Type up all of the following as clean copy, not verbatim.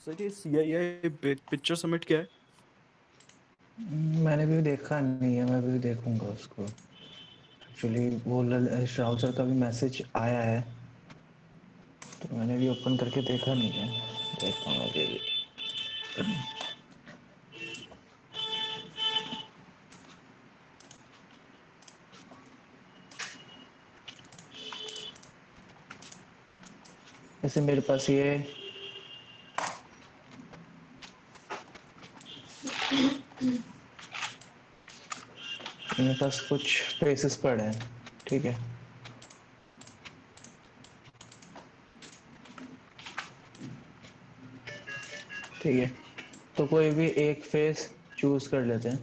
Sir ये CIA picture summit क्या है? मैंने भी देखा नहीं है, मैं भी देखूंगा उसको। एक्चुअली वो राहुल सर का भी मैसेज आया है, तो मैंने भी ओपन करके देखा नहीं है। देखता हूँ अभी भी। जैसे मेरे पास कुछ फेसेस पड़े हैं। ठीक है, ठीक है। तो कोई भी एक फेस चूज कर लेते हैं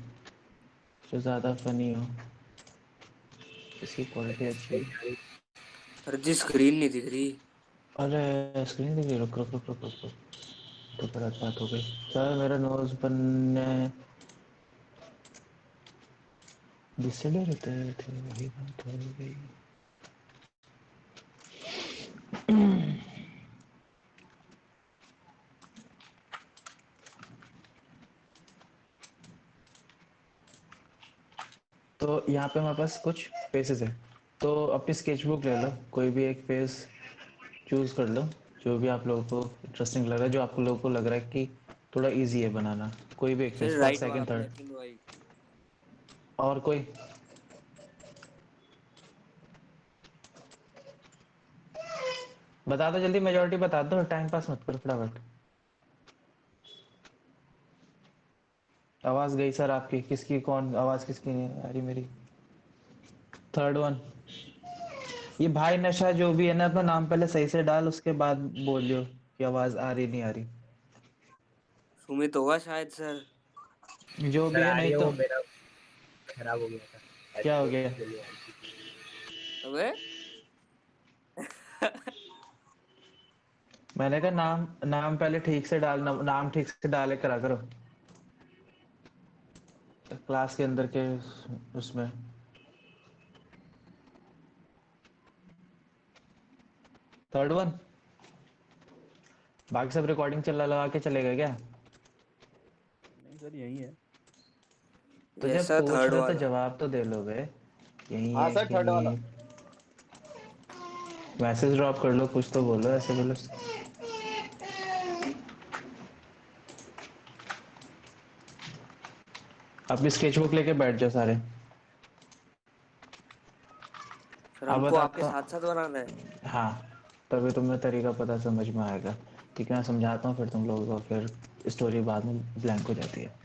जो ज़्यादा फनी हो, जिसकी क्वालिटी अच्छी नहीं हो। आ रही। सर जी स्क्रीन नहीं दिख रही। अरे स्क्रीन दिख रही, रुक रुक रुक रुक रुक रुक। तो गलत बात हो गई। सर मेरा नोज बनने जिससे डर रहते थे वही बात हो गई। तो यहाँ पे हमारे पास कुछ फेसेस है। तो अपनी स्केचबुक ले लो, कोई भी एक फेस चूज कर लो, जो भी आप लोगों को इंटरेस्टिंग लग रहा है, जो आप लोगों को लग रहा है कि थोड़ा इजी है बनाना। कोई भी एक फेस, सर फर्स्ट राइट वाला second third. Black and white. और कोई? बता दो जल्दी, मेजोरिटी बता दो, टाइम पास मत करो फटाफट। आवाज गई सर आपकी, किसकी? कौन आवाज किसकी नहीं आ रही मेरी? Third one. ये भाई नशा जो भी है ना, अपना नाम पहले सही से डाल, उसके बाद बोलियो कि आवाज आ रही नहीं आ रही। सुमित होगा शायद सर। जो सर भी है, आ रही नहीं है, तो वो मेरा खराब हो गया था। क्या हो हेडफोन गया? इसलिए नहीं आ रही थी। अबे मैंने कहा नाम नाम पहले ठीक से डालना, नाम ठीक से डाले करा करो क्लास के अंदर के उसमें। Third one. बाकी सब रिकॉर्डिंग चला लगा के चलेगा क्या? नहीं सर यही है। तो यस जब सर, पूछ थर्ड रहे हो तो वाला। जवाब तो दे लो बे। यही हाँ है सर कि थर्ड वाला। नहीं? मैसेज ड्रॉप कर लो, कुछ तो बोलो, ऐसे बोलो। अपनी स्केचबुक लेके बैठ जाओ सारे। सर अब हमको आपके बताता साथ साथ हूँ। बनाना है। हाँ, तभी तुम्हें तरीका पता समझ में आएगा। ठीक है, मैं समझाता हूँ, फिर तुम लोगों को फिर स्टोरी बाद में ब्लैंक हो जाती है।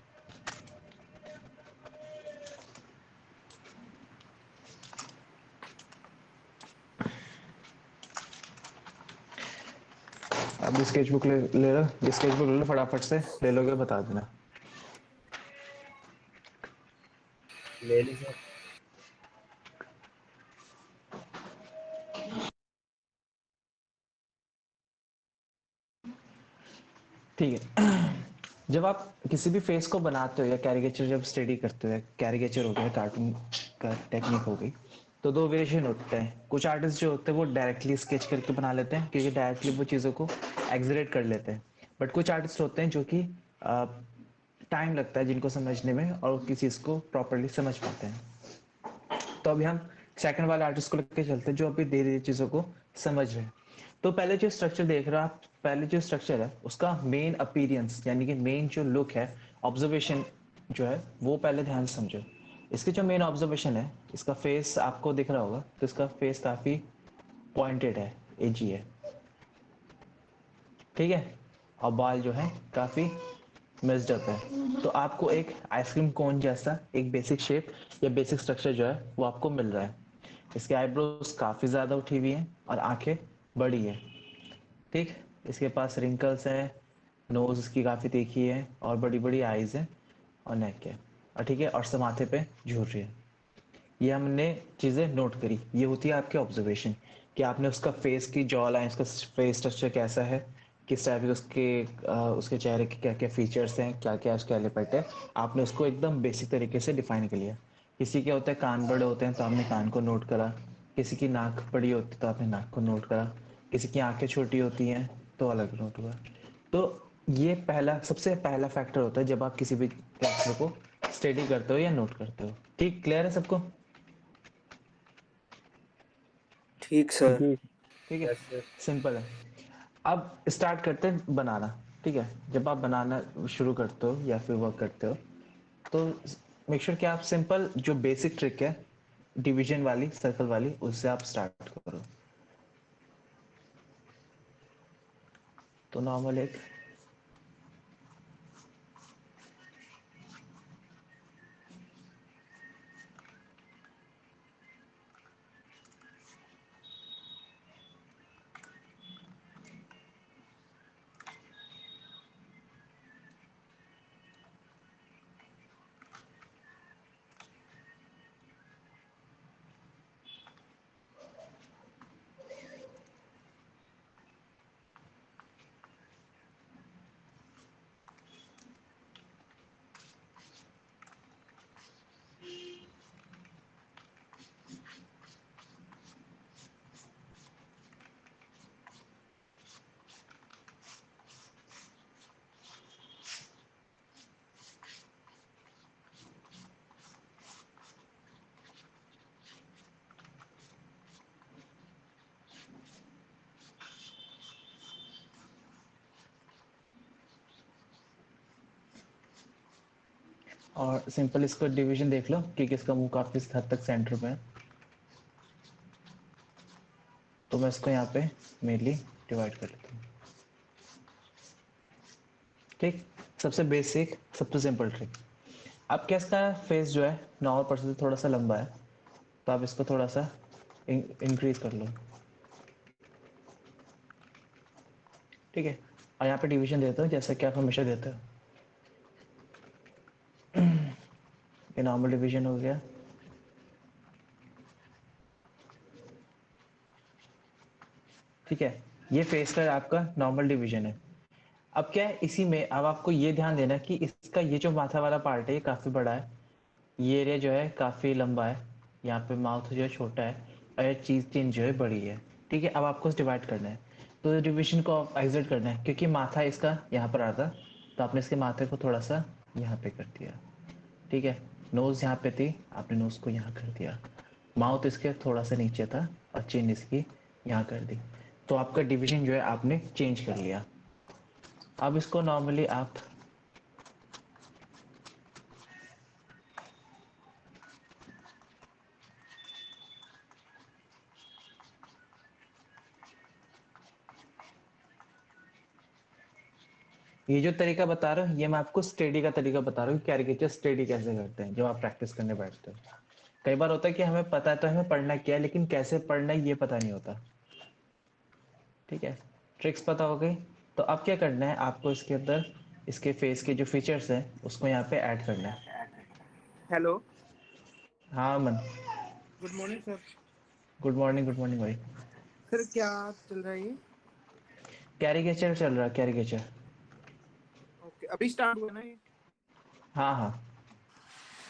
अब स्केचबुक ले लो, स्केचबुक ले लो, फटाफट से ले लोगे बता देना। ले ली सर। ठीक है। जब आप किसी भी फेस को बनाते हो या कैरिकेचर जब स्टडी करते हो, कैरिकेचर हो गया, कार्टून का टेक्निक हो गई, तो दो वेरिएशन होते हैं। कुछ आर्टिस्ट जो होते हैं वो डायरेक्टली स्केच करके बना लेते हैं, क्योंकि डायरेक्टली वो चीज़ों को एग्जरेट कर लेते हैं। बट कुछ आर्टिस्ट होते हैं जो कि टाइम लगता है जिनको समझने में, और किसी चीज़ को प्रॉपरली समझ पाते हैं। तो अभी हम सेकंड वाले आर्टिस्ट को लेकर चलते हैं, जो अभी धीरे धीरे चीज़ों को समझ रहे हैं। तो पहले जो स्ट्रक्चर देख रहे हो आप, पहले जो स्ट्रक्चर है उसका मेन अपीरियंस, यानी कि मेन जो लुक है, ऑब्जर्वेशन जो है, वो पहले ध्यान से समझो। इसके जो मेन ऑब्जर्वेशन है, इसका फेस आपको दिख रहा होगा, तो इसका फेस काफी पॉइंटेड है, एजी है। ठीक है, और बाल जो है काफी मिक्सड अप है। तो आपको एक आइसक्रीम कोन जैसा एक बेसिक शेप या बेसिक स्ट्रक्चर जो है वो आपको मिल रहा है। इसके आईब्रोज काफी ज्यादा उठी हुई हैं और आंखें बड़ी है। ठीक, इसके पास रिंकल्स हैं, नोज इसकी काफी तीखी है और बड़ी बड़ी आईज है और नेक है, और ठीक है, और सब माथे पे झूर रही है। ये हमने चीज़ें नोट करी, ये होती है आपके ऑब्जर्वेशन, कि आपने उसका फेस की जॉ लाइन, उसका फेस स्ट्रक्चर कैसा है, किस टाइप के उसके चेहरे के क्या क्या फीचर्स हैं, क्या क्या उसके एलिमेंट है, आपने उसको एकदम बेसिक तरीके से डिफाइन कर लिया। किसी के होते हैं कान बड़े होते हैं, तो आपने कान को नोट करा। किसी की नाक बड़ी होती है तो आपने नाक को नोट करा। किसी की आंखें छोटी होती हैं तो अलग नोट हुआ। तो ये पहला सबसे पहला फैक्टर होता है जब आप किसी भी कैरेक्टर को स्टडी करते हो या नोट करते हो। ठीक, क्लियर है सबको? ठीक सर। जी। ठीक है, यस सर। सिंपल है। अब स्टार्ट करते हैं बनाना। ठीक है, जब आप बनाना शुरू करते हो या फिर वर्क करते हो तो मेक श्योर कि आप सिंपल जो बेसिक ट्रिक है डिवीजन वाली, सर्कल वाली, उससे आप स्टार्ट करो। तो नॉर्मल एक और सिंपल इसको डिवीजन देख लो कि किसका मुंह काफी हद तक सेंटर में है। तो मैं इसको यहाँ पे मेनली डिवाइड कर लेता हूँ। ठीक, सबसे बेसिक, सबसे सिंपल ट्रिक। अब क्या इसका फेस जो है नॉर्मल पर्सन से थोड़ा सा लंबा है, तो आप इसको थोड़ा सा इंक्रीज कर लो। ठीक है, और यहाँ पे डिवीजन देता हूँ जैसा कि आप हमेशा देते हो। ये नॉर्मल डिवीजन हो गया। ठीक है, ये फेस का आपका नॉर्मल डिवीजन है। अब क्या है, इसी में अब आपको ये ध्यान देना कि इसका ये जो माथा वाला पार्ट है ये काफी बड़ा है, ये एरिया जो है काफी लंबा है, यहाँ पे माउथ जो है छोटा है, और ये चीज चीन जो है बड़ी है। ठीक है, अब आपको डिवाइड करना है, तो डिवीजन को आप एग्जिट करना है, क्योंकि माथा इसका यहाँ पर आता, तो आपने इसके माथे को थोड़ा सा यहाँ पे कर दिया। ठीक है, नोज यहाँ पे थी, आपने नोज को यहाँ कर दिया। माउथ इसके थोड़ा सा नीचे था और चिन इसकी यहाँ कर दी। तो आपका डिवीजन जो है आपने चेंज कर लिया। अब इसको नॉर्मली आप ये जो तरीका बता रहा हूँ ये मैं आपको स्टडी का तरीका बता रहा हूँ, कैरिकेचर स्टडी कैसे करते हैं जब आप प्रैक्टिस करने बैठते हो। कई बार होता है कि हमें पता है तो हमें पढ़ना क्या है, लेकिन कैसे पढ़ना है ये पता नहीं होता। ठीक है, ट्रिक्स पता हो गई। तो अब क्या करना है, आपको इसके अंदर इसके फेस के जो फीचर्स हैं उसको यहाँ पे ऐड करना है। हेलो। हाँ मन, good morning sir. Good morning भाई। सर क्या चल रहा है ये? कैरिकेचर चल रहा है, कैरिकेचर। ओके, अभी स्टार्ट हुआ ना ये? हाँ हाँ।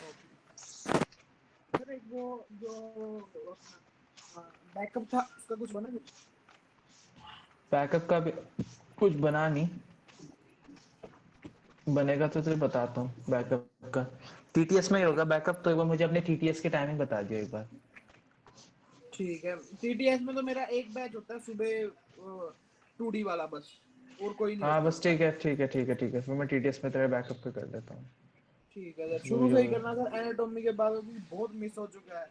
ओके सर, एक वो जो बैकअप था उसका कुछ बना नहीं? बैकअप का भी कुछ बना नहीं, बनेगा तो तुझे बताता हूँ बैकअप का। टीटीएस में ही होगा बैकअप, तो एक बार मुझे अपने टीटीएस की टाइमिंग बता दियो एक बार। ठीक है, टीटीएस में तो मेरा एक बैच होता है सुबह, 2D वाला बस, और कोई नहीं हाँ होता। बस ठीक है ठीक है ठीक है ठीक है, फिर मैं टीटीएस में तेरे बैकअप पे कर देता हूँ। ठीक है सर, जो भी शुरू से ही होगा करना सर, एनाटॉमी के बाद अभी बहुत मिस हो चुका है।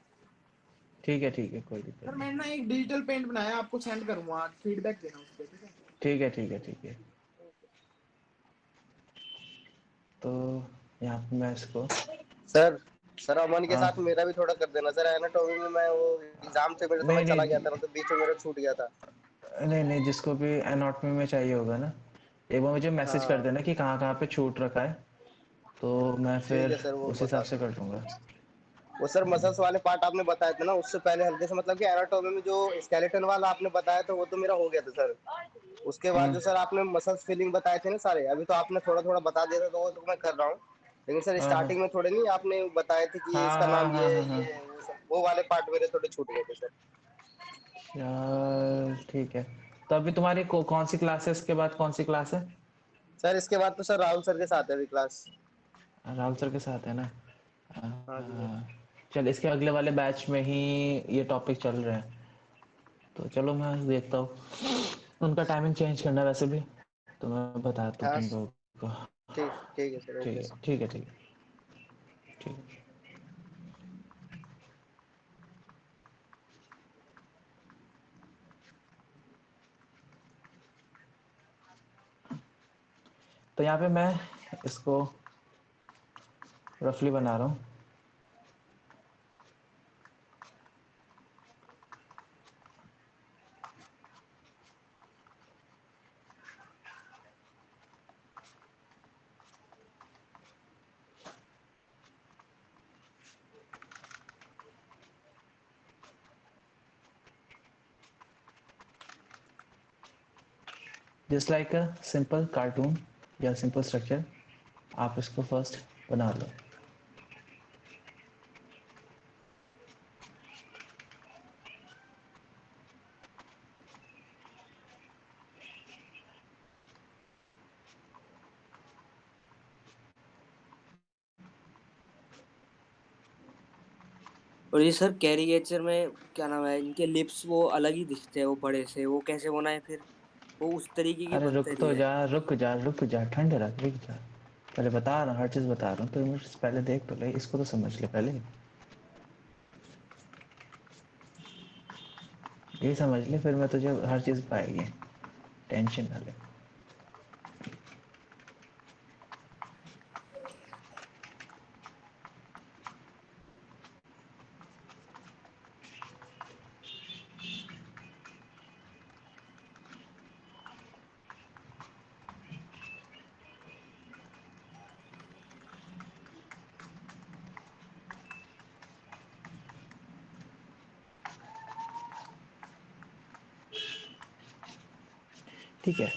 ठीक है, कोई दिक्कत सर नहीं। मैंने ना एक डिजिटल पेंट बनाया, आपको सेंड करूंगा, आज फीडबैक देना उस पर, ठीक है? ठीक है ठीक है ठीक है। ओके। तो यहाँ पे मैं इसको सर सर अमन के हाँ, साथ मेरा भी थोड़ा कर देना सर। एनाटॉमी में मैं वो एग्जाम थे मेरे, तो मैं नहीं चला गया था नहीं ना, तो बीच में मेरा छूट गया था। नहीं, जिसको भी एनाटॉमी में चाहिए होगा ना, एक बार मुझे मैसेज कर हाँ देना कि कहाँ कहाँ पे छूट रखा है, तो मैं ठीक फिर है सर, वो उस बता हिसाब से दूँ। कर दूंगा। वो सर मसल्स वाले पार्ट आपने बताए थे ना, उससे पहले हल्के से, मतलब कि एनाटॉमी में जो स्केलेटन वाला आपने बताया था वो तो मेरा हो गया था सर। उसके बाद जो सर आपने मसल्स फीलिंग बताए थे ना सारे, अभी तो आपने थोड़ा थोड़ा बता दिया था, तो वो तो मैं कर रहा हूँ। लेकिन सर हाँ हाँ स्टार्टिंग में थोड़े नहीं आपने बताए थे कि ये हाँ इसका हाँ नाम हाँ ये हाँ हाँ। ये वो सब, वो वाले पार्ट मेरे थोड़े छूट गए थे सर। यार ठीक है, तो अभी तुम्हारी कौन सी क्लास है, इसके बाद कौन सी क्लास है? सर इसके बाद तो सर राहुल सर के साथ है अभी क्लास। राहुल सर के साथ है ना? हाँ जी सर। चल इसके अगले वाले बैच में ही ये टॉपिक चल रहे हैं, तो चलो मैं देखता हूँ। उनका टाइमिंग चेंज करना है वैसे भी, तो मैं बताता हूँ हाँ तुम लोगों को। ठीक ठीक है सर, ठीक ओके है सर। ठीक है ठीक है ठीक है। तो यहाँ पे मैं इसको रफली बना रहा हूँ। Just like a simple cartoon या सिंपल स्ट्रक्चर, आप इसको फर्स्ट बना लो। और ये सर कैरिकेचर में क्या नाम है, इनके लिप्स वो अलग ही दिखते हैं, वो बड़े से, वो कैसे बनाए फिर? वो उस तरीके के अरे बनते रुक नहीं तो है? जा, रुक जा, रुक जा, ठंड रख, रुक जा। पहले बता रहा हूँ, हर चीज़ बता रहा हूँ, तो मुझे पहले देख तो ले, इसको तो समझ ले पहले। ये समझ ले, फिर मैं तुझे हर चीज़ पाएगी, टेंशन ना ले। ठीक है।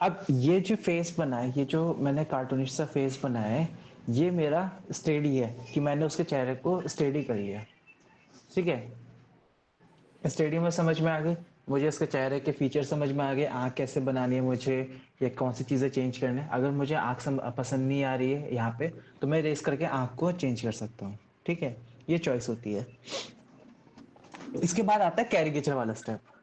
अब ये जो फेस बना है, ये जो मैंने कार्टूनिश सा फेस बनाया है, ये मेरा स्टेडी है कि मैंने उसके चेहरे को स्टेडी कर लिया। ठीक है, स्टेडी में समझ में आ गई मुझे, इसके चेहरे के फीचर समझ में आ गए, आँख कैसे बनानी है मुझे, या कौन सी चीज़ें चेंज करनी है। अगर मुझे आँख पसंद नहीं आ रही है यहाँ पे, तो मैं रेस करके आँख को चेंज कर सकता हूँ। ठीक है, ये चॉइस होती है। इसके बाद आता है कैरिकेचर वाला स्टेप।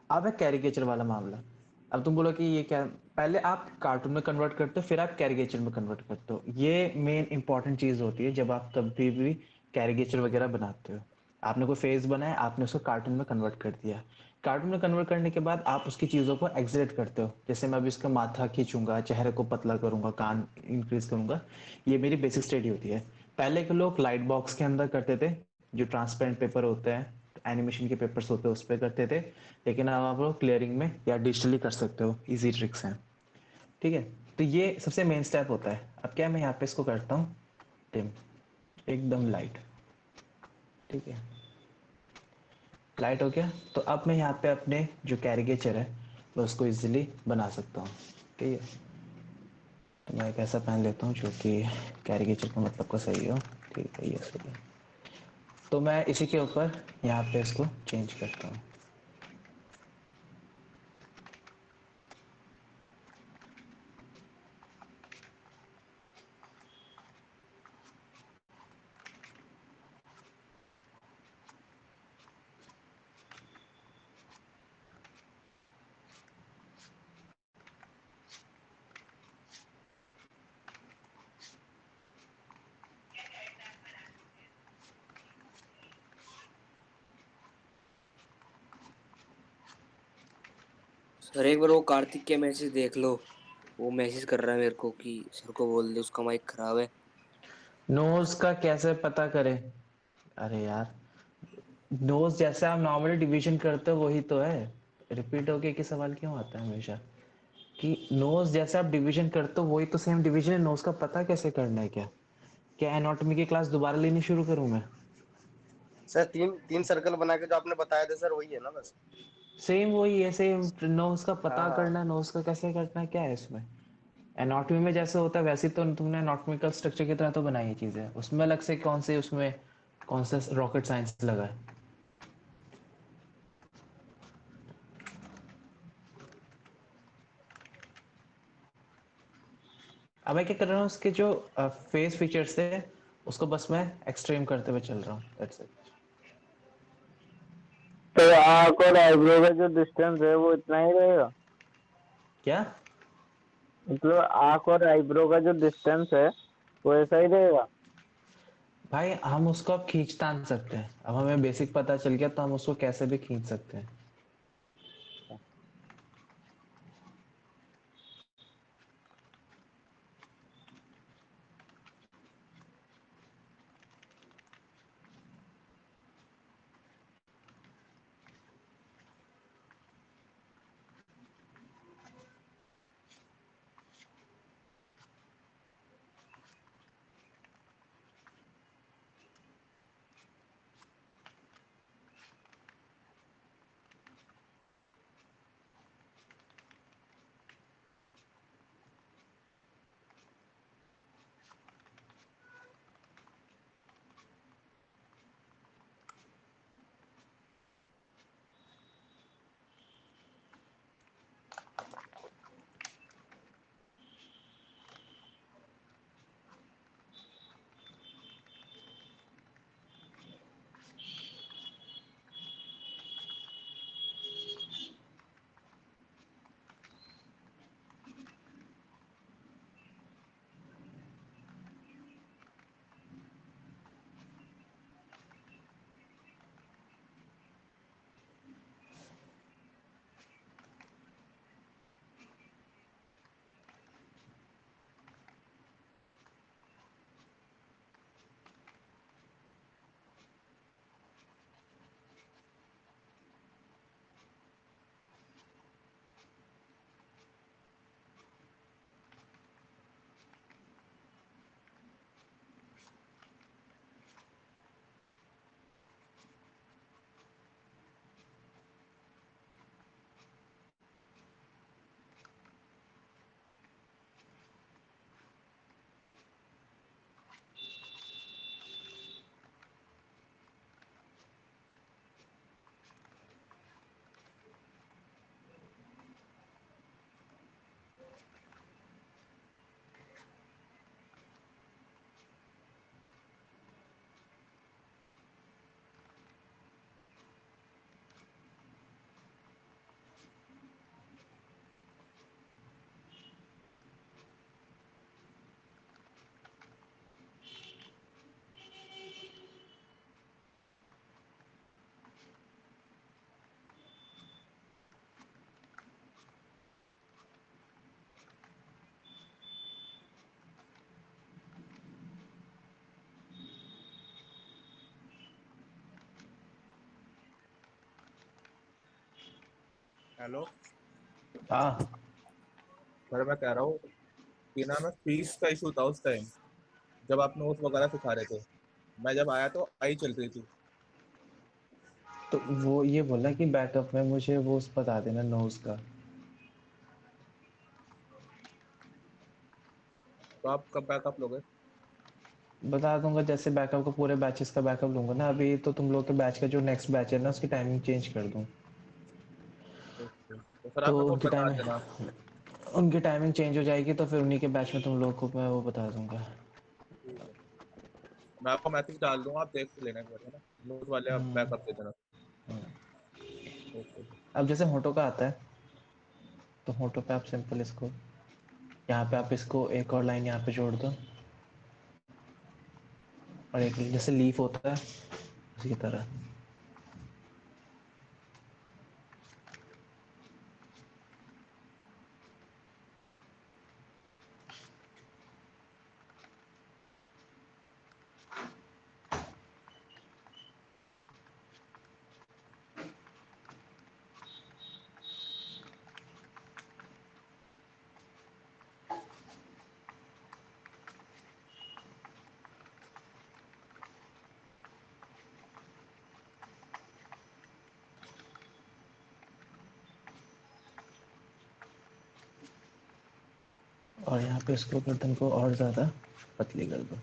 अब है कैरिकेचर वाला मामला। अब तुम बोलो कि ये क्या, पहले आप कार्टून में कन्वर्ट करते हो, फिर आप कैरिकेचर में कन्वर्ट करते हो। ये मेन इंपॉर्टेंट चीज होती है जब आप कभी भी कैरिकेचर वगैरह बनाते हो। आपने कोई फेस बनाया, आपने उसको कार्टून में कन्वर्ट कर दिया। कार्टून में कन्वर्ट करने के बाद आप उसकी चीज़ों को एग्जरेट करते हो। जैसे मैं अभी इसका माथा खींचूंगा, चेहरे को पतला करूंगा, कान इंक्रीज करूंगा, ये मेरी बेसिक स्टडी होती है। पहले के लोग लाइट बॉक्स के अंदर करते थे, जो ट्रांसपेरेंट पेपर होते हैं, एनिमेशन के पेपर्स होते हैं, उस पर करते थे। लेकिन अब आप लोग क्लियरिंग में या डिजिटली कर सकते हो, इजी ट्रिक्स हैं। ठीक है, तो ये सबसे मेन स्टेप होता है। अब क्या, मैं यहाँ पे इसको करता हूँ डिम, एकदम लाइट। ठीक है, लाइट हो गया। तो अब मैं यहाँ पे अपने जो कैरिकेचर है मैं उसको इजीली बना सकता हूँ। ठीक है, तो मैं एक ऐसा पेन लेता हूँ जो कि कैरिकेचर का मतलब का सही हो। ठीक है, ये सही है। तो मैं इसी के ऊपर यहाँ पे इसको चेंज करता हूँ। सर एक बार वो कार्तिक के मैसेज देख लो, वो मैसेज कर रहा है मेरे को कि सर को बोल दे उसका माइक खराब है। नोज का कैसे पता करें? अरे यार, नोज जैसे आप नॉर्मली डिवीजन करते हो वही तो है। रिपीट होके कि सवाल क्यों आता है हमेशा, कि नोज जैसे आप डिवीजन करते हो वही तो सेम डिवीजन है। नोज का पता कैसे करना है? क्या क्या एनाटॉमी की क्लास दोबारा लेनी शुरू करूं मैं? सर तीन तीन सर्कल बना के जो आपने बताया था सर, वही है ना बस? सेम वही है, सेम। नोज का हाँ पता हाँ। करना है, नोज का कैसे करना है, क्या है इसमें? एनाटॉमी में जैसे होता है वैसे तो तुमने एनाटॉमिकल स्ट्रक्चर की तरह तो बनाई है चीजें, उसमें अलग से कौन से, उसमें कौन सा रॉकेट साइंस लगा है? अब मैं क्या कर रहा हूँ, उसके जो फेस फीचर्स थे उसको बस मैं एक्सट्रीम करते हुए चल रहा हूँ, दैट्स इट। तो आंख और आईब्रो का जो डिस्टेंस है वो इतना ही रहेगा? क्या? मतलब आंख और आईब्रो का जो डिस्टेंस है वो ऐसा ही रहेगा? भाई हम उसको अब खींच तान सकते हैं, अब हमें बेसिक पता चल गया तो हम उसको कैसे भी खींच सकते हैं। हेलो हाँ सर, मैं कह रहा हूँ कि ना मैं फीस का इशू था उस टाइम जब आप नोट्स वगैरह सिखा रहे थे। मैं जब आया तो आई चल रही थी। तो वो ये बोला कि बैकअप में मुझे वो बता देना नोज का। तो आप कब बैकअप लोगे? बता दूंगा, जैसे बैकअप को पूरे बैचेस का बैकअप लूंगा ना, अभी तो तुम लोग के बैच का जो नेक्स्ट बैच है ना उसकी टाइमिंग चेंज कर दूं, तो सर तो आप मेरे को उनकी बता टाइमिंग देना। उनकी टाइमिंग चेंज हो जाएगी तो फिर उन्हीं के बैच में तुम लोग को मैं वो बता दूंगा। ठीक है, मैं आपको मैसेज डाल दूंगा, आप देख लेना एक बार, है ना? नोट्स वाले आप बैकअप दे देना। ओके। अब जैसे होटो का आता है, तो होटो पे आप सिंपल इसको यहाँ पे आप इसको एक और लाइन यहाँ पे जोड़ दो, और एक जैसे लीफ होता है उसी की तरह। और यहाँ पे इसको गर्दन को और ज़्यादा पतली कर दो।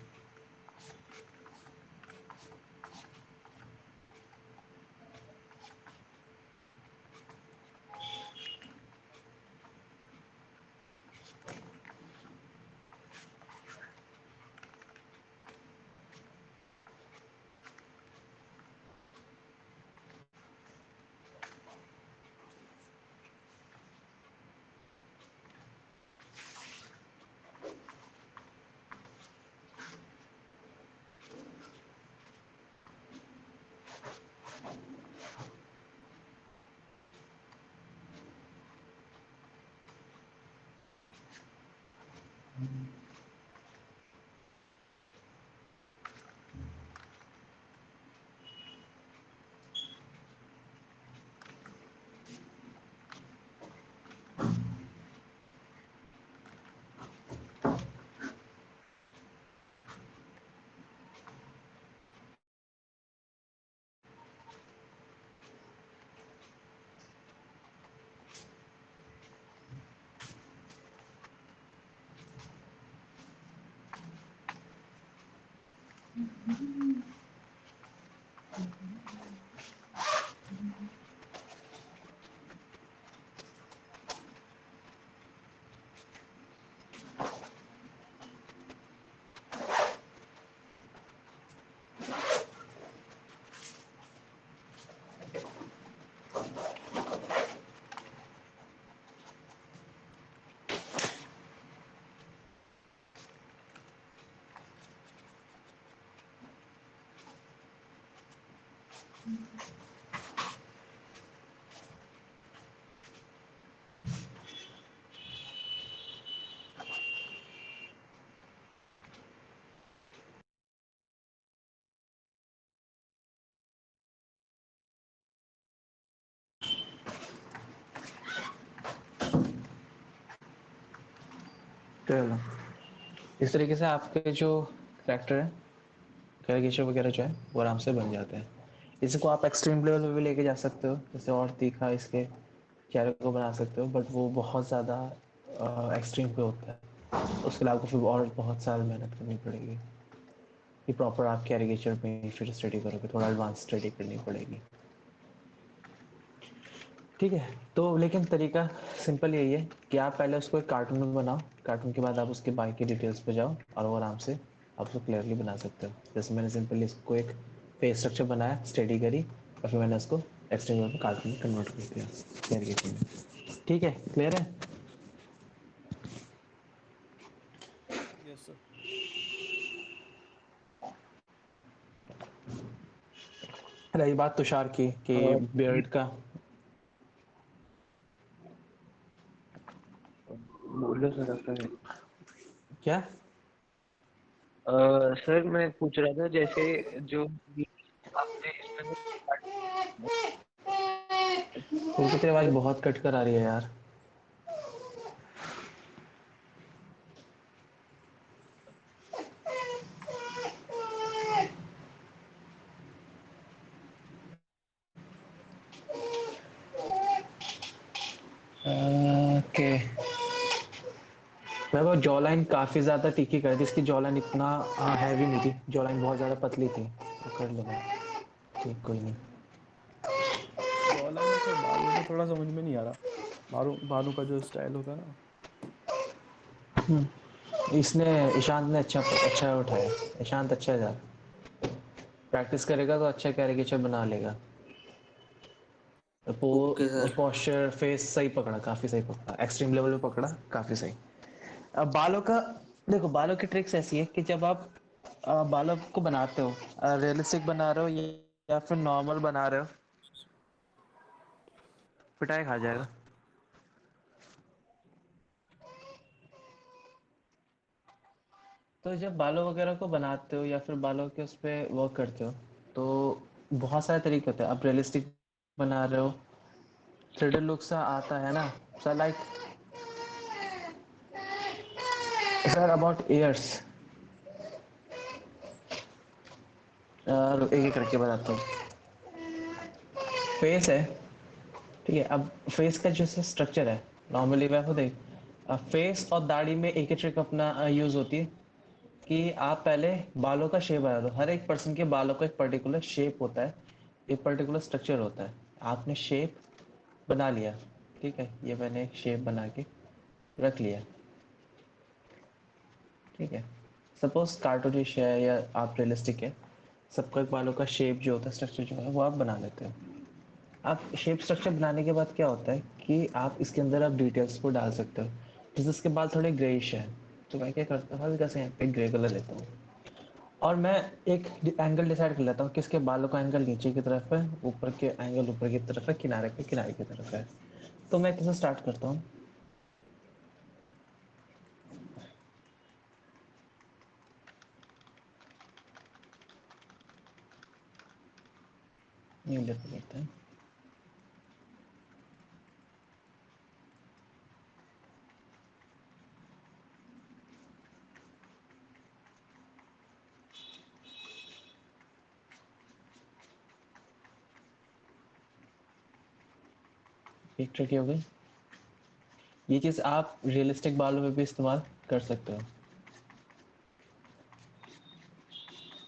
चलो, इस तरीके से आपके जो करैक्टर है, कैरिकेचर वगैरह जो है वो आराम से बन जाते हैं। इसको आप एक्सट्रीम लेवल पे भी लेके जा सकते हो, जैसे और तीखा इसके चेहरे को बना सकते हो, बट वो बहुत ज़्यादा एक्सट्रीम पे होता है। उसके लिए आपको फिर और बहुत साल मेहनत करनी पड़ेगी कि प्रॉपर आप कैरिकेचर में फिर स्टडी करोगे, थोड़ा एडवांस स्टडी करनी पड़ेगी। ठीक है, तो लेकिन तरीका सिंपल यही है कि आप पहले उसको एक कार्टून में बनाओ, कार्टून के बाद आप उसके बाकी डिटेल्स पे जाओ और वो आराम से आप उसको क्लियरली बना सकते हो। जैसे मैंने सिंपली इसको एक फेस स्ट्रक्चर बनाया, स्टडी करी और फिर मैंने उसको एक्सटेंजर में कार्टून में कन्वर्ट कर दिया कैरिकेचर में। ठीक है, क्लियर है? Yes sir. रही बात तुषार की कि बियर्ड का, बोलो सर आपका है। क्या सर मैं पूछ रहा था जैसे जो आपने इसमें वो तो तेरी आवाज़ बहुत कट कर आ रही है यार। ओके, मैं वो जॉ लाइन काफ़ी ज़्यादा तीखी कर दी, इसकी जॉ लाइन इतना हैवी नहीं थी, जॉ लाइन बहुत ज़्यादा पतली थी, तो कर लूँगा। ठीक, कोई नहीं। जॉ लाइन में सर बालों में थोड़ा समझ में नहीं आ रहा, बालों बालों का जो स्टाइल होता है ना। इसने ईशांत ने अच्छा अच्छा उठाया, ईशांत अच्छा जा प्रैक्टिस करेगा तो अच्छा कैरिकेचर बना लेगा। Okay sir. पोस्चर फेस सही पकड़ा, काफ़ी सही पकड़ा, एक्सट्रीम लेवल पे पकड़ा, काफ़ी सही। अब बालों का देखो, बालों की ट्रिक्स ऐसी है कि जब आप बालों को बनाते हो, रियलिस्टिक बना रहे हो या फिर नॉर्मल बना रहे हो, पिटाई खा जाएगा। तो जब बालों वगैरह को बनाते हो या फिर बालों के उस पर वर्क करते हो, तो बहुत सारे तरीके होते हैं। आप रियलिस्टिक बना रहे हो, थ्रेडेड लुक सा आता है ना, sir like sir about years, एक एक करके बताता हूँ। फेस है, ठीक है। अब फेस का जो स्ट्रक्चर है, नॉर्मली वह देख, फेस और दाढ़ी में एक ही ट्रिक अपना यूज होती है कि आप पहले बालों का शेप बना दो। हर एक पर्सन के बालों का एक पर्टिकुलर शेप होता है, एक पर्टिकुलर स्ट्रक्चर होता है। आपने शेप बना लिया, ठीक है, ये मैंने एक शेप बना के रख लिया, ठीक है। सपोज कार्टूनिश है या आप रियलिस्टिक है, सबका एक बालों का शेप जो होता है, स्ट्रक्चर जो है वो आप बना लेते हो। आप शेप स्ट्रक्चर बनाने के बाद क्या होता है कि आप इसके अंदर आप डिटेल्स को डाल सकते हो। जैसे इसके बाल थोड़े ग्रेइश है, तो मैं क्या करता हूँ, हल्का सा यहाँ पे ग्रे कलर लेता हूँ और मैं एक एंगल डिसाइड कर लेता हूँ कि इसके बालों का एंगल नीचे की तरफ है, ऊपर के एंगल ऊपर की तरफ है, किनारे के किनारे की तरफ है। तो मैं कैसे स्टार्ट करता हूँ, न्यू लेयर पे करते हैं। एक ट्रिक हो गई। ये चीज़ आप रियलिस्टिक बालों में भी इस्तेमाल कर सकते हो।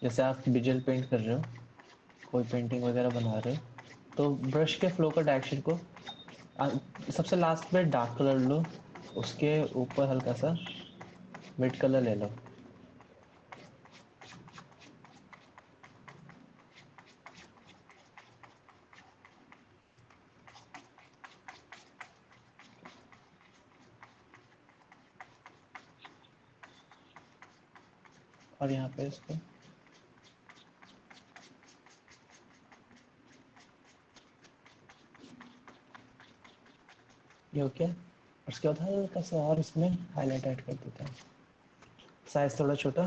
जैसे आप डिजिटल पेंट कर रहे हो, कोई पेंटिंग वगैरह बना रहे हो, तो ब्रश के फ्लो का डायरेक्शन को सबसे लास्ट में डार्क कलर लो, उसके ऊपर हल्का सा मिड कलर ले लो। और यहाँ पे इसको ये हो गया। उसके बाद हल्का सा और इसमें हाईलाइट ऐड कर देते हैं। साइज थोड़ा छोटा,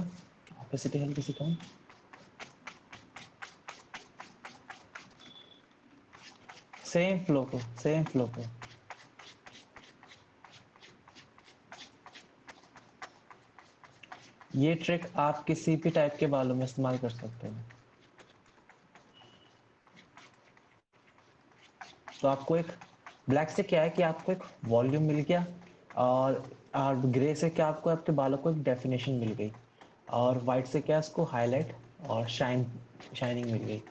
ऑपेसिटी हल्की सी कम। सेम फ्लो को ये ट्रिक आप किसी भी टाइप के बालों में इस्तेमाल कर सकते हो। तो आपको एक ब्लैक से क्या है कि आपको एक वॉल्यूम मिल गया, और ग्रे से क्या आपको आपके बालों को एक डेफिनेशन मिल गई, और वाइट से क्या इसको हाईलाइट और शाइनिंग मिल गई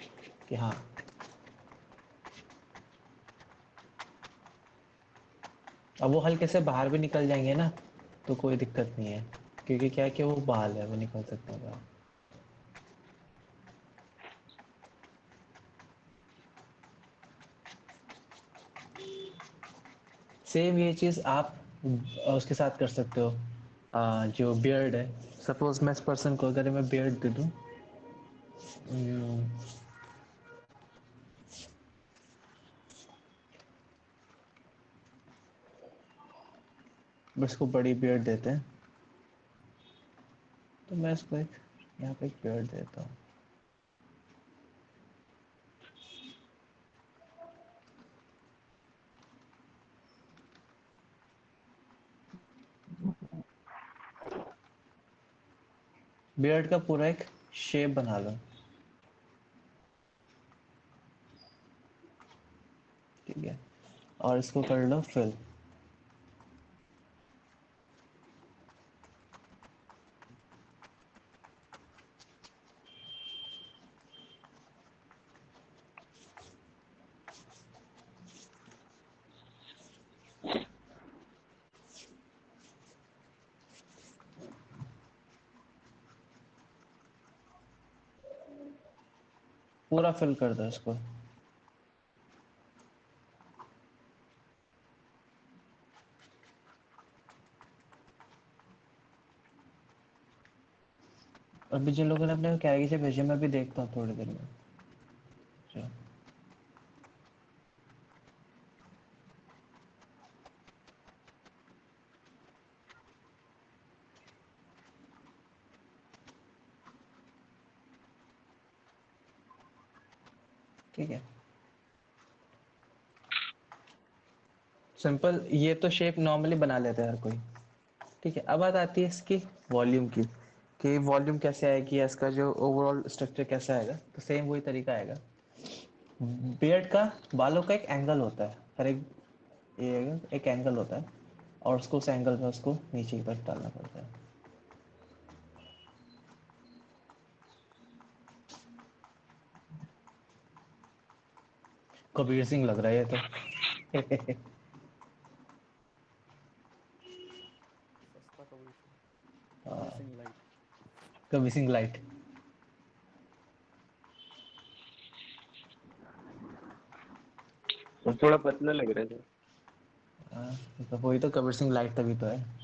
कि हाँ। अब वो हल्के से बाहर भी निकल जाएंगे ना, तो कोई दिक्कत नहीं है, क्योंकि क्या है कि वो बाल है, वो निकल सकते हैं बाहर। सेम ये चीज़ आप उसके साथ कर सकते हो। जो बियर्ड है, सपोज मैं इस पर्सन को अगर मैं बियर्ड दे दूँ, बस को बड़ी बियर्ड देते हैं, तो मैं इसको एक यहाँ पे एक बियर्ड देता हूँ। बियर्ड का पूरा एक शेप बना लो, ठीक है, और इसको कर लो फिल। पूरा फिल कर दो इसको। अभी जिन लोगों ने अपने कैरेगी से भेजे, मैं भी देखता हूँ थोड़ी देर में। चलो। ठीक है, सिंपल। ये तो शेप नॉर्मली बना लेता है हर कोई। ठीक है, अब बात आती है इसकी वॉल्यूम की, कि वॉल्यूम कैसे आएगी या इसका जो ओवरऑल स्ट्रक्चर कैसा आएगा। तो सेम वही तरीका आएगा। बियर्ड का, बालों का एक एंगल होता है, हर एक ये एक एंगल होता है, और उसको उस एंगल में उसको नीचे की तरफ डालना पड़ता है। कबीर सिंह लग रहा है ये तो। सस्ता कबीर सिंह, कबीर सिंह लाइट। कबीर सिंह लाइट। वो थोड़ा पतला लग रहा है। हाँ, तो वही तो कबीर सिंह लाइट तभी तो है।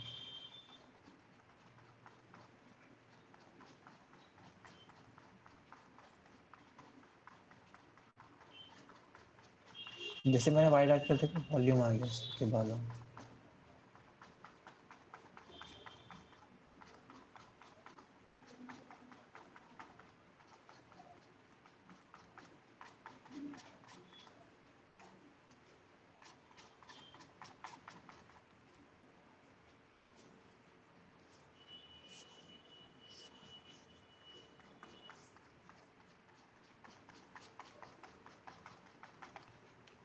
जैसे मैंने वाइड ऐड करते वॉल्यूम आ गया उसके बालों में।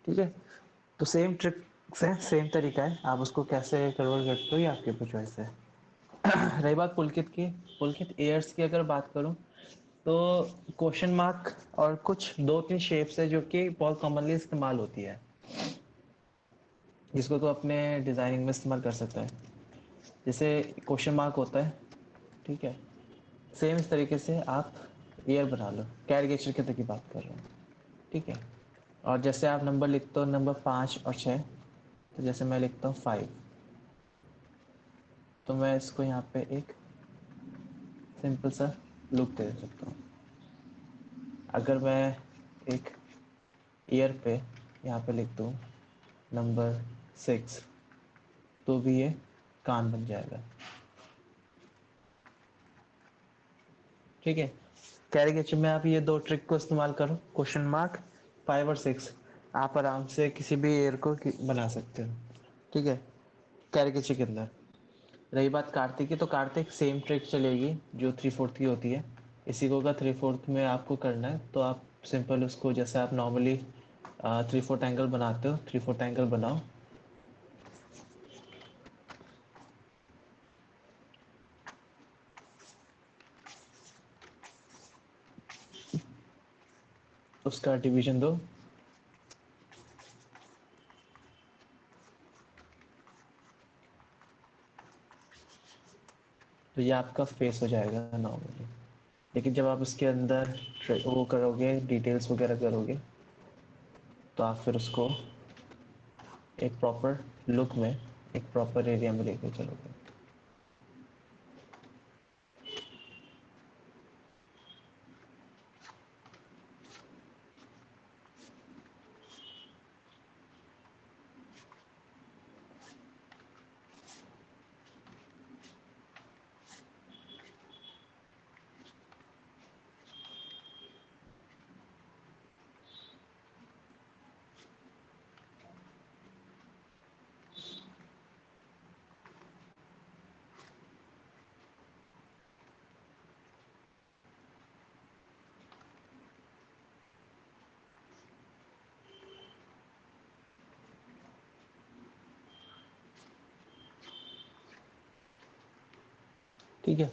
ठीक है, तो सेम ट्रिक से सेम तरीका है, आप उसको कैसे कन्वर्ट करते हो ये आपके ऊपर चॉइस है। रही बात पुलकित की, पुलकित एयर्स की अगर बात करूं तो क्वेश्चन मार्क और कुछ 2-3 शेप्स है जो कि बहुत कॉमनली इस्तेमाल होती है, जिसको तो अपने डिजाइनिंग में इस्तेमाल कर सकता है। जैसे क्वेश्चन मार्क होता है, ठीक है, सेम इस तरीके से आप ईयर बना लो, कैरिकेचर के तक की बात कर रहा हूँ, ठीक है। और जैसे आप नंबर लिखते हो नंबर 5 और 6, तो जैसे मैं लिखता हूँ 5, तो मैं इसको यहाँ पे एक सिंपल सा लुक दे सकता हूँ। अगर मैं एक ईयर पे यहाँ पे लिख दूँ नंबर 6, तो भी ये कान बन जाएगा, ठीक है। कैरिकेचर में आप ये 2 ट्रिक को इस्तेमाल करो, क्वेश्चन मार्क 5 और 6, आप आराम से किसी भी ईयर को बना सकते हो, ठीक है, कैरिकेचर के अंदर। रही बात कार्तिक की, तो कार्तिक सेम ट्रिक चलेगी जो 3/4 की होती है। इसी को अगर 3/4 में आपको करना है तो आप सिंपल उसको जैसे आप नॉर्मली 3/4 एंगल बनाते हो, 3/4 एंगल बनाओ। उसका डिवीजन दो, तो ये आपका फेस हो जाएगा नॉर्मली। लेकिन जब आप उसके अंदर वो करोगे, डिटेल्स वगैरह करोगे, तो आप फिर उसको एक प्रॉपर लुक में, एक प्रॉपर एरिया में लेके चलोगे। ठीक है,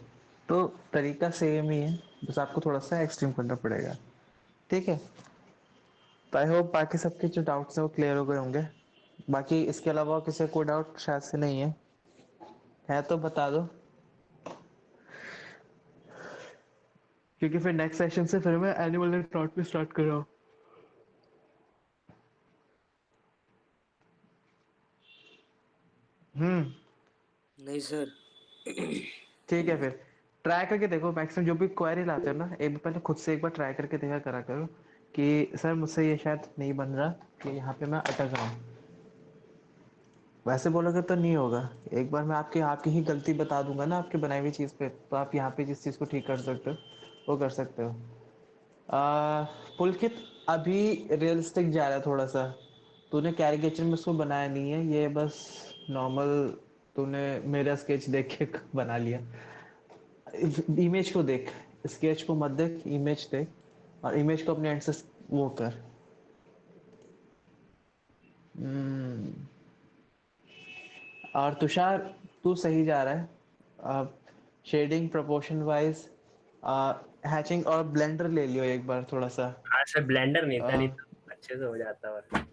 तो तरीका सेम ही है, बस आपको थोड़ा सा एक्सट्रीम करना पड़ेगा, ठीक है। तो आई होप बाकी सबके जो डाउट्स हैं वो क्लियर हो गए होंगे। बाकी इसके अलावा किसी को कोई डाउट शायद से नहीं है तो बता दो, क्योंकि फिर नेक्स्ट सेशन से फिर मैं एनिमल एंड प्लॉट में स्टार्ट कर रहा हूँ। नहीं सर। ठीक है, फिर ट्राई करके देखो, मैक्सिमम जो भी क्वेरी लाते हो ना, एक बार पहले खुद से एक बार ट्राई करके देखा करा करो कि सर मुझसे ये शायद नहीं बन रहा, कि यहाँ पे मैं अटक रहा हूँ। वैसे बोलोगे तो नहीं होगा, एक बार मैं आपकी आपकी ही गलती बता दूंगा ना आपकी बनाई हुई चीज़ पे, तो आप यहाँ पे जिस चीज़ को ठीक कर सकते हो वो कर सकते हो। पुलकित अभी रियलिस्टिक जा रहा है थोड़ा सा, तूने कैरिकेचर में उसको बनाया नहीं है, ये बस नॉर्मल तूने मेरा स्केच देख के बना लिया। इमेज को देख, स्केच को मत देख, इमेज देख, और इमेज को अपने एंड से वो कर। और तुषार तू सही जा रहा है, शेडिंग प्रोपोर्शन वाइज, हैचिंग और ब्लेंडर ले लियो एक बार थोड़ा सा। हाँ सर, ब्लेंडर नहीं था, नहीं तो अच्छे से हो जाता। और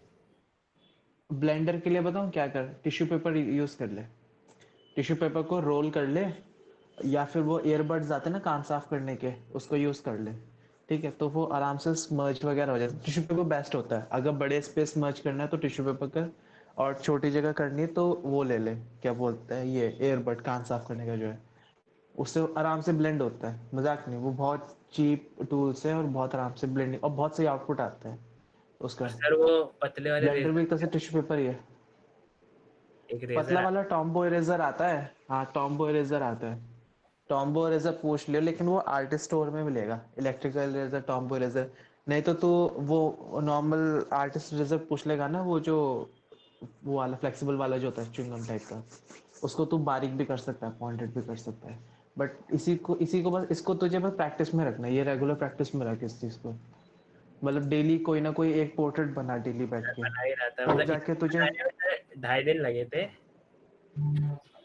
ब्लेंडर के लिए बताऊं क्या कर, टिश्यू पेपर यूज कर ले, टिश्यू पेपर को रोल कर ले, या फिर वो ईयरबड्स आते हैं ना कान साफ करने के, उसको यूज कर ले, ठीक है, तो वो आराम से स्मर्ज वगैरह हो जाता है। टिश्यू पेपर बेस्ट होता है, अगर बड़े स्पेस स्मर्ज करना है तो टिश्यू पेपर कर, और छोटी जगह करनी है तो वो ले ले, क्या बोलते हैं ये ईयरबड कान साफ करने का जो है, उससे आराम से ब्लेंड होता है, मजाक नहीं, वो बहुत चीप टूल्स है और बहुत आराम से ब्लेंडिंग और बहुत सही आउटपुट आता है उसका। सर वो पतले वाले ब्लेंडर भी रेजर, एक तरह से टिश्यू पेपर ही है। एक पतला रेजर वाला टॉम्बो इरेजर आता है, हाँ टॉम्बो इरेजर आता है, टॉम्बो इरेजर पूछ लियो, लेकिन वो आर्टिस्ट स्टोर में मिलेगा, इलेक्ट्रिकल इरेजर टॉम्बो इरेजर। नहीं तो तू वो नॉर्मल आर्टिस्ट इरेजर पूछ लेगा ना, वो जो वो वाला फ्लेक्सिबल वाला जो होता है च्युइंगम टाइप का, उसको तू बारीक भी कर सकता है, पॉइंटेड भी कर सकता है। बट इसी को बस इसको तुझे बस प्रैक्टिस में रखना है, ये रेगुलर प्रैक्टिस में रख इस चीज को, मतलब डेली कोई ना कोई एक पोर्ट्रेट बना डेली बैठ के, बना ही रहा था, तब मतलब जाके तुझे 2.5 दिन लगे थे,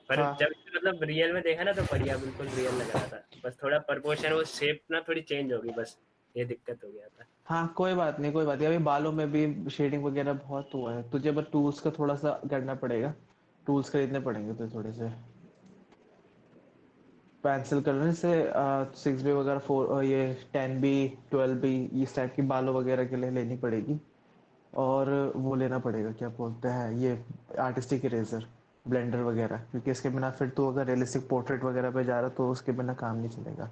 पर हाँ जब मतलब रियल में देखा ना तो बढ़िया बिल्कुल रियल लग रहा था। बस थोड़ा प्रपोर्शन वो शेप ना थोड़ी चेंज होगी, बस ये दिक्कत हो गया था। हाँ कोई बात नहीं, कोई बात नहीं। अभी बालों में भी शेडिंग वगैरह बहुत हुआ है, तुझे बस टूल्स का थोड़ा सा करना पड़ेगा, टूल्स खरीदने पड़ेंगे तुझे थोड़े से। पेंसिल कलर से 6B वगैरह 4 ये 10B 12B इस टाइप की बालों वगैरह के लिए लेनी पड़ेगी। और वो लेना पड़ेगा, क्या बोलते हैं ये, आर्टिस्टिक इरेजर, ब्लेंडर वगैरह, क्योंकि इसके बिना फिर तू अगर रियलिस्टिक पोर्ट्रेट वगैरह पे जा रहा तो उसके बिना काम नहीं चलेगा।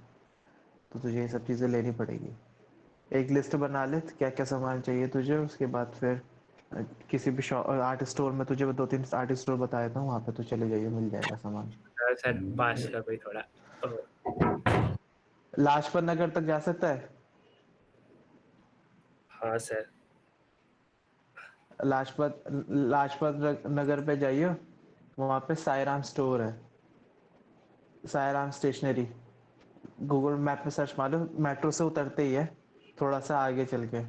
तो तुझे ये सब चीज़ें लेनी पड़ेगी। एक लिस्ट बना ले क्या क्या सामान चाहिए तुझे, उसके बाद फिर किसी भी आर्ट स्टोर में, तुझे 2-3 आर्ट स्टोर बताया था, वहाँ पे तो चले जाइए, मिल जाएगा सामान। सर पास का कोई थोड़ा लाजपत नगर तक जा सकता है? हाँ सर। लाजपत लाजपत नगर पे जाइए, वहाँ पे सायराम स्टोर है, सायराम स्टेशनरी। गूगल मैप में सर्च मारो, मेट्रो से उतरते ही है, थोड़ा सा आगे चल के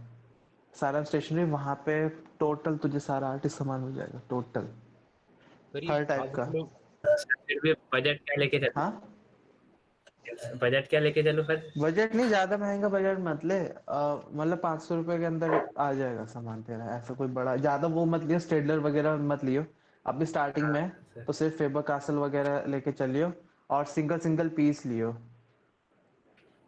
सायराम स्टेशनरी, वहाँ पे टोटल तुझे सारा आर्टिस्ट सामान मिल जाएगा, टोटल हर करीब टाइप आधे का। किलो। फिर भी बजट क्या लेके चलूं? हाँ बजट क्या लेके चलूं फिर? बजट नहीं, ज्यादा महंगा बजट मत ले, मतलब 500 रुपए के अंदर आ जाएगा सामान तेरा, ऐसा कोई बड़ा ज्यादा वो मत लियो, स्टेडलर वगैरह मत लियो अभी स्टार्टिंग में। सर तो सिर्फ फेबर कासल वगैरह लेके चलियो, और सिंगल सिंगल पीस लियो,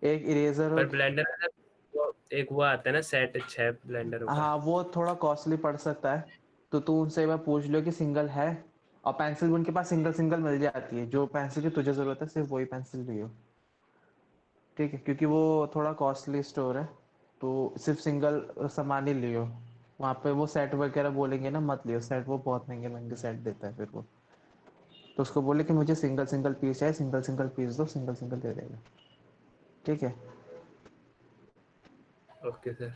एक इरेजर हो। पर ब्लेंडर में सर वो एक वो आता है ना सेट 6 ब्लेंडरों का। हाँ वो थोड़ा कॉस्टली पड़ सकता है, तो तू उनसे एक बार पूछ लो कि सिंगल है, और पेंसिल भी उनके पास सिंगल सिंगल मिल जाती है, जो पेंसिल की तुझे जरूरत है सिर्फ वही पेंसिल लियो, ठीक है, क्योंकि वो थोड़ा कॉस्टली स्टोर है, तो सिर्फ सिंगल सामान ही लियो। वहाँ पे वो सेट वगैरह बोलेंगे ना, मत लियो सेट, वो बहुत महंगे महंगे सेट देता है फिर वो। तो उसको बोले कि मुझे सिंगल सिंगल पीस चाहिए, सिंगल सिंगल पीस दो, सिंगल सिंगल दे देगा, ठीक है। Okay sir.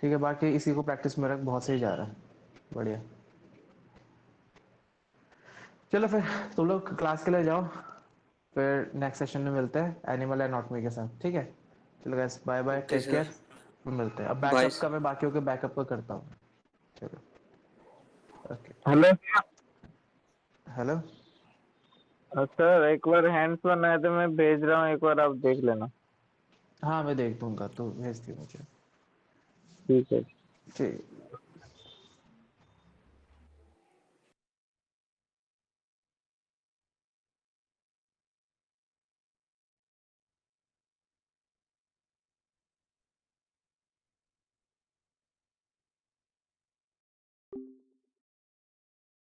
ठीक है, बाकी इसी को प्रैक्टिस में रख, बहुत सही जा रहा है, बढ़िया। चलो फिर तुम लोग क्लास के लिए जाओ, फिर नेक्स्ट सेशन में मिलते हैं एनिमल एनाटॉमी के साथ, ठीक है। चलो guys, bye bye, okay take sir. Care, फिर मिलते हैं। अब बाय। बैकअप का मैं बाकियों के बैकअप का करता हूँ, चलो ओके। हेलो हेलो सर, एक बार हैंड्स बनाए थे, मैं भेज रहा हूँ, एक बार आप देख लेना। हाँ मैं देख दूंगा, तो भेज दियो मुझे, ठीक है। ठीक।